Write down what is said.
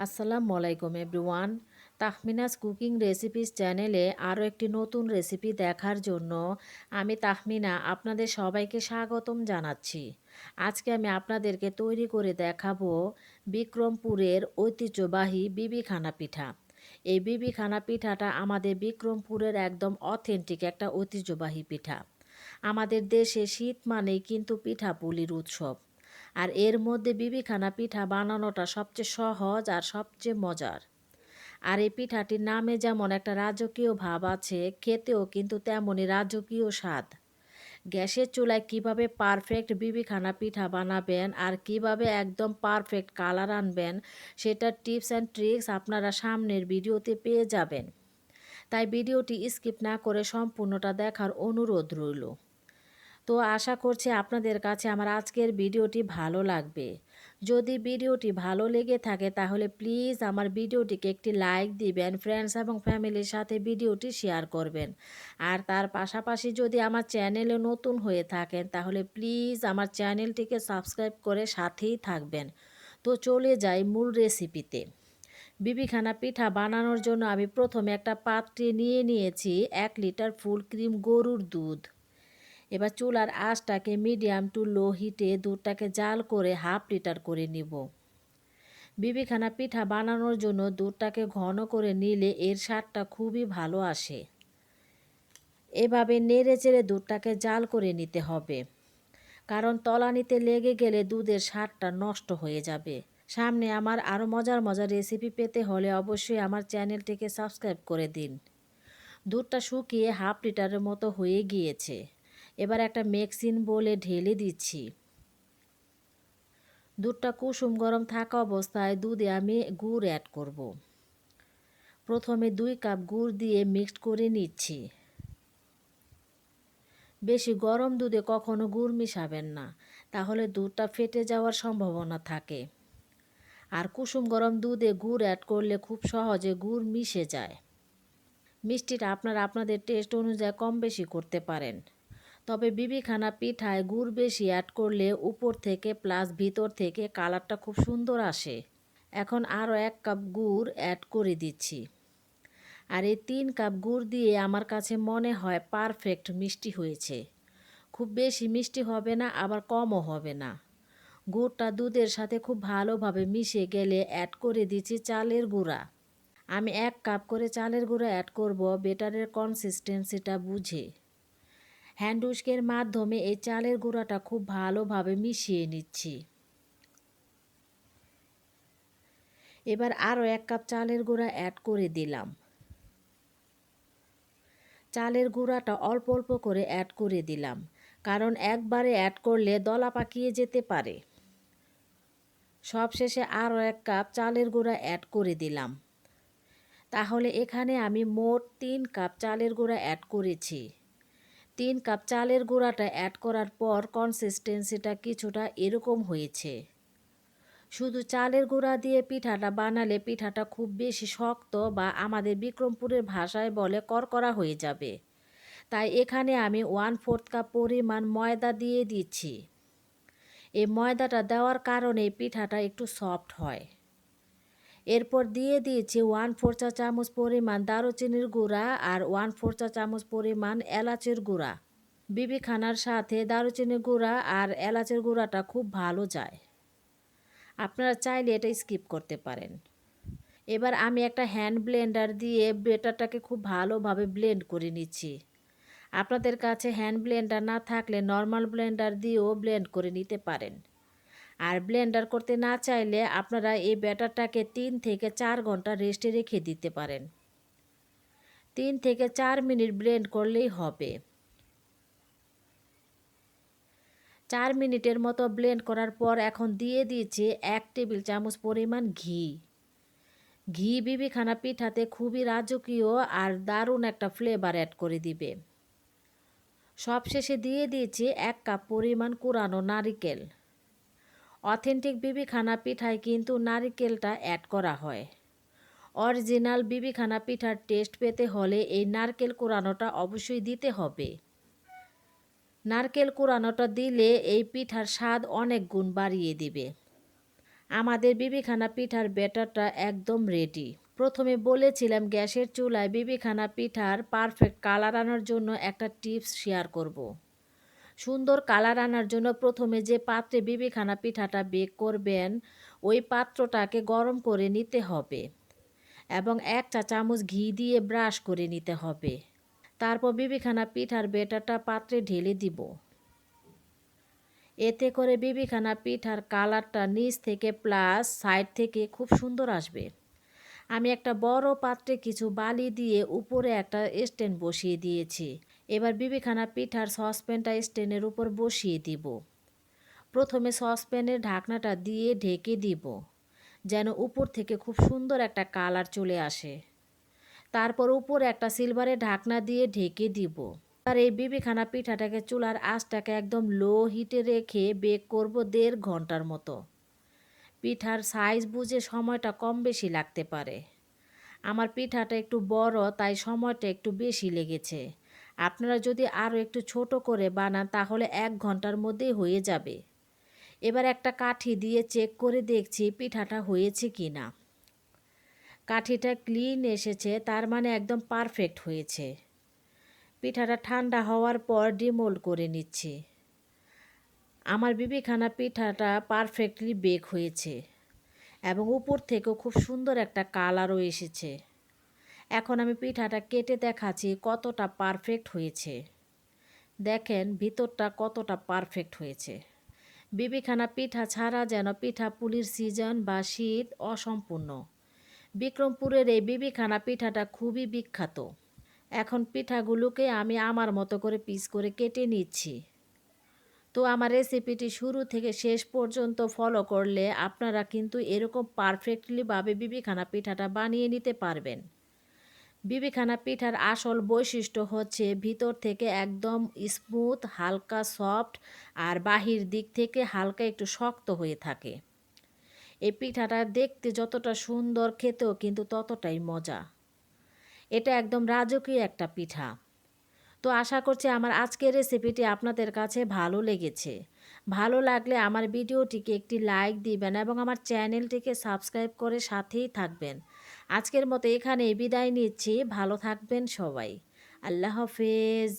আসসালামু আলাইকুম everyone. Tahmina's cooking recipes চ্যানেলে আরও একটি নতুন রেসিপি দেখার জন্য আমি তাহমিনা আপনাদের সবাইকে স্বাগতম জানাচ্ছি। আজকে আমি আপনাদেরকে তৈরি করে দেখাবো বিক্রমপুরের ঐতিহ্যবাহী বিবিখানা পিঠা। এই বিবিখানা পিঠাটা আমাদের বিক্রমপুরের একদম অথেন্টিক একটা ঐতিহ্যবাহী পিঠা। আমাদের দেশে শীত মানেই কিন্তু পিঠাপুলির উৎসব। আর এর মধ্যে বিবিখানা পিঠা বানানোটা সবচেয়ে সহজ আর সবচেয়ে মজার। আর এই পিঠাটির নামে যেমন একটা রাজকীয় ভাব আছে, খেতেও কিন্তু তেমনই রাজকীয় স্বাদ। গ্যাসের চুলায় কিভাবে পারফেক্ট বিবিখানা পিঠা বানাবেন আর কিভাবে একদম পারফেক্ট কালার আনবেন সেটার টিপস অ্যান্ড ট্রিক্স আপনারা সামনের ভিডিওতে পেয়ে যাবেন। তাই ভিডিওটি স্কিপ না করে সম্পূর্ণটা দেখার অনুরোধ রইল। তো আশা করছি আপনাদের কাছে আমার আজকের ভিডিওটি ভালো লাগবে। যদি ভিডিওটি ভালো লেগে থাকে তাহলে প্লিজ আমার ভিডিওটিকে একটি লাইক দিবেন, ফ্রেন্ডস এবং ফ্যামিলির সাথে ভিডিওটি শেয়ার করবেন। আর তার পাশাপাশি যদি আমার চ্যানেলে নতুন হয়ে থাকেন তাহলে প্লিজ আমার চ্যানেলটিকে সাবস্ক্রাইব করে সাথেই থাকবেন। তো চলে যাই মূল রেসিপিতে। বিবিখানা পিঠা বানানোর জন্য আমি প্রথমে একটা পাত্রে নিয়ে নিয়েছি 1 লিটার ফুল ক্রিম গরুর দুধ। এবার চুলার আঁচটাকে মিডিয়াম টু লো হিটে দুধটাকে জাল করে 1/2 লিটার করে নিব। বিবিখানা পিঠা বানানোর জন্য দুধটাকে ঘন করে নিলে এর স্বাদটা খুবই ভালো আসে। এভাবে নেড়ে চেড়ে দুধটাকে জাল করে নিতে হবে, কারণ তলানিতে লেগে গেলে দুধের স্বাদটা নষ্ট হয়ে যাবে। সামনে আমার আরও মজার মজার রেসিপি পেতে হলে অবশ্যই আমার চ্যানেলটিকে সাবস্ক্রাইব করে দিন। দুধটা শুকিয়ে 1/2 লিটারের মতো হয়ে গিয়েছে। এবার একটা মিক্সিং বোলে ঢেলে দিচ্ছি। দুধটা কুসুম গরম থাকা অবস্থায় দুধে আমি গুড় অ্যাড করব। প্রথমে 2 কাপ গুড় দিয়ে মিক্সড করে নিচ্ছি। বেশি গরম দুধে কখনো গুড় মিশাবেন না, তাহলে দুধটা ফেটে যাওয়ার সম্ভাবনা থাকে। আর কুসুম গরম দুধে গুড় অ্যাড করলে খুব সহজে গুড় মিশে যায়। মিষ্টিটা আপনারা আপনাদের টেস্ট অনুযায়ী কম বেশি করতে পারেন। তবে বিবিখানা পিঠায় গুড় বেশি অ্যাড করলে উপর থেকে প্লাস ভিতর থেকে কালারটা খুব সুন্দর আসে। এখন আরও 1 কাপ গুড় অ্যাড করে দিচ্ছি। আর এই 3 কাপ গুড় দিয়ে আমার কাছে মনে হয় পারফেক্ট মিষ্টি হয়েছে। খুব বেশি মিষ্টি হবে না, আবার কমও হবে না। গুড়টা দুধের সাথে খুব ভালোভাবে মিশে গেলে অ্যাড করে দিচ্ছি চালের গুঁড়া। আমি 1 কাপ করে চালের গুঁড়া অ্যাড করব বেটারের কনসিস্টেন্সিটা বুঝে। হ্যান্ড উস্কের মাধ্যমে এই চালের গুঁড়াটা খুব ভালোভাবে মিশিয়ে নিচ্ছি। এবার আরও 1 কাপ চালের গুঁড়া অ্যাড করে দিলাম। চালের গুঁড়াটা অল্প অল্প করে অ্যাড করে দিলাম, কারণ একবারে অ্যাড করলে দলা পাকিয়ে যেতে পারে। সবশেষে আরও 1 কাপ চালের গুঁড়া অ্যাড করে দিলাম। তাহলে এখানে আমি মোট 3 কাপ চালের গুঁড়া অ্যাড করেছি। 3 কাপ চালের গুঁড়াটা অ্যাড করার পর কনসিস্টেন্সিটা কিছুটা এরকম হয়েছে। শুধু চালের গুঁড়া দিয়ে পিঠাটা বানালে পিঠাটা খুব বেশি শক্ত বা আমাদের বিক্রমপুরের ভাষায় বলে করকরা হয়ে যাবে। তাই এখানে আমি 1/4 কাপ পরিমাণ ময়দা দিয়ে দিচ্ছি। এই ময়দাটা দেওয়ার কারণে পিঠাটা একটু সফট হয়। এরপর দিয়ে দিয়েছি 1/4 চা চামচ পরিমাণ দারুচিনির গুঁড়া আর 1/4 চা চামচ পরিমাণ এলাচের গুঁড়া। বিবিখানার সাথে দারুচিনির গুঁড়া আর এলাচের গুঁড়াটা খুব ভালো যায়। আপনারা চাইলে এটা স্কিপ করতে পারেন। এবার আমি একটা হ্যান্ড ব্লেন্ডার দিয়ে ব্যাটারটাকে খুব ভালোভাবে ব্লেন্ড করে নিচ্ছি। আপনাদের কাছে হ্যান্ড ব্লেন্ডার না থাকলে নর্মাল ব্লেন্ডার দিয়েও ব্লেন্ড করে নিতে পারেন। আর ব্লেন্ডার করতে না চাইলে আপনারা এই ব্যাটারটাকে 3 থেকে 4 ঘন্টা রেস্টে রেখে দিতে পারেন। 3 থেকে 4 মিনিট ব্লেন্ড করলেই হবে। 4 মিনিটের মতো ব্লেন্ড করার পর এখন দিয়ে দিয়েছি 1 টেবিল চামচ পরিমাণ ঘি। ঘি বিবিখানা পিঠাতে খুবই রাজকীয় আর দারুণ একটা ফ্লেভার অ্যাড করে দিবে। সবশেষে দিয়ে দিয়েছি 1 কাপ পরিমাণ কুড়ানো নারিকেল। অথেন্টিক বিবিখানা পিঠায় কিন্তু নারিকেলটা অ্যাড করা হয়। অরিজিনাল বিবিখানা পিঠার টেস্ট পেতে হলে এই নারকেল কুড়ানোটা অবশ্যই দিতে হবে। নারকেল কুড়ানোটা দিলে এই পিঠার স্বাদ অনেক গুণ বাড়িয়ে দিবে। আমাদের বিবিখানা পিঠার ব্যাটারটা একদম রেডি। প্রথমে বলেছিলাম গ্যাসের চুলায় বিবিখানা পিঠার পারফেক্ট কালার আনার জন্য একটা টিপস শেয়ার করব। সুন্দর কালার আনার জন্য প্রথমে যে পাত্রে বিবিখানা পিঠাটা বেক করবেন ওই পাত্রটাকে গরম করে নিতে হবে এবং 1 চা চামচ ঘি দিয়ে ব্রাশ করে নিতে হবে। তারপর বিবিখানা পিঠার ব্যাটারটা পাত্রে ঢেলে দিব। এতে করে বিবিখানা পিঠার কালারটা নিচ থেকে প্লাস সাইড থেকে খুব সুন্দর আসবে। আমি একটা বড় পাত্রে কিছু বালি দিয়ে উপরে একটা স্ট্যান্ড বসিয়ে দিয়েছি। এবার বিবিখানা পিঠার সসপ্যানটা স্ট্যান্ডের উপর বসিয়ে দিব। প্রথমে সসপ্যানের ঢাকনাটা দিয়ে ঢেকে দিব যেন উপর থেকে খুব সুন্দর একটা কালার চলে আসে। তারপর উপরে একটা সিলভারের ঢাকনা দিয়ে ঢেকে দিব। আর এই বিবিখানা পিঠাটাকে চুলার আঁচটাকে একদম লো হিটে রেখে বেক করব 1.5 ঘন্টার মতো। পিঠার সাইজ বুঝে সময়টা কম বেশি লাগতে পারে। আমার পিঠাটা একটু বড় তাই সময়টা একটু বেশি লেগেছে। আপনারা যদি আরও একটু ছোট করে বানান তাহলে 1 ঘন্টার মধ্যেই হয়ে যাবে। এবার একটা কাঠি দিয়ে চেক করে দেখছি পিঠাটা হয়েছে কি না। কাঠিটা ক্লিন এসেছে, তার মানে একদম পারফেক্ট হয়েছে। পিঠাটা ঠান্ডা হওয়ার পর ডিমোল্ড করে নিচ্ছি। আমার বিবিখানা পিঠাটা পারফেক্টলি বেক হয়েছে এবং উপর থেকেও খুব সুন্দর একটা কালারও এসেছে। এখন আমি পিঠাটা কেটে দেখাচ্ছি কতটা পারফেক্ট হয়েছে। দেখেন ভিতরটা কতটা পারফেক্ট হয়েছে। বিবিখানা পিঠা ছাড়া যেন পিঠাপুলির সিজন বা শীত অসম্পূর্ণ। বিক্রমপুরের এই বিবিখানা পিঠাটা খুবই বিখ্যাত। এখন পিঠাগুলোকে আমি আমার মতো করে পিস করে কেটে নিচ্ছি। তো আমার রেসিপিটি শুরু থেকে শেষ পর্যন্ত ফলো করলে আপনারা কিন্তু এরকম পারফেক্টলিভাবে বিবিখানা পিঠাটা বানিয়ে নিতে পারবেন। বিবিখানা পিঠার আসল বৈশিষ্ট্য হচ্ছে ভিতর থেকে একদম স্মুথ, হালকা সফট আর বাহির দিক থেকে হালকা একটু শক্ত হয়ে থাকে। এই পিঠাটা দেখতে যতটা সুন্দর, খেতেও কিন্তু ততটাই মজা। এটা একদম রাজকীয় একটা পিঠা। তো আশা করছি আমার আজকের রেসিপিটি আপনাদের কাছে ভালো লেগেছে। ভালো লাগলে আমার ভিডিওটিকে একটি লাইক দিবেন এবং আমার চ্যানেলটিকে সাবস্ক্রাইব করে সাথেই থাকবেন। আজকের মতো এখানেই বিদায় নিচ্ছি। ভালো থাকবেন সবাই। আল্লাহ হাফেজ।